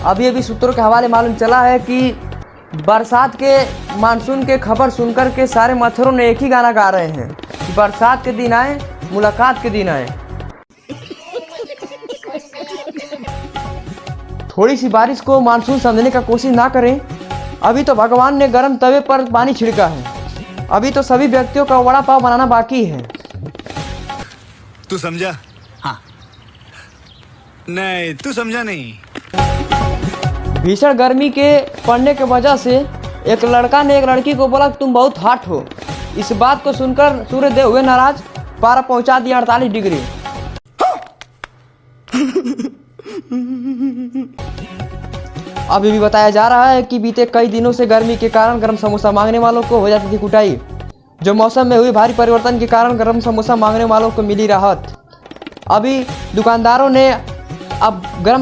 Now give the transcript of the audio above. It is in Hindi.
अभी अभी सूत्रों के हवाले मालूम चला है कि बरसात के मानसून के खबर सुनकर के सारे मच्छरों ने एक ही गाना गा रहे हैं कि बरसात के दिन आए, मुलाकात के दिन आए। थोड़ी सी बारिश को मानसून समझने का कोशिश ना करें। अभी तो भगवान ने गर्म तवे पर पानी छिड़का है। अभी तो सभी व्यक्तियों का वड़ा पाव बनाना बाकी है। तू समझा? हाँ। नहीं, तू समझा नहीं। भीषण गर्मी के पड़ने की वजह से एक लड़का ने एक लड़की को बोला तुम बहुत हॉट हो। इस बात को सुनकर सूर्यदेव हुए नाराज, पारा पहुंचा दिया 48 डिग्री। अभी भी बताया जा रहा है कि बीते कई दिनों से गर्मी के कारण गर्म समोसा मांगने वालों को हो जाती थी कुटाई। जो मौसम में हुई भारी परिवर्तन के कारण गर्म समोसा मांगने वालों को मिली राहत। अभी दुकानदारों ने अब गर्म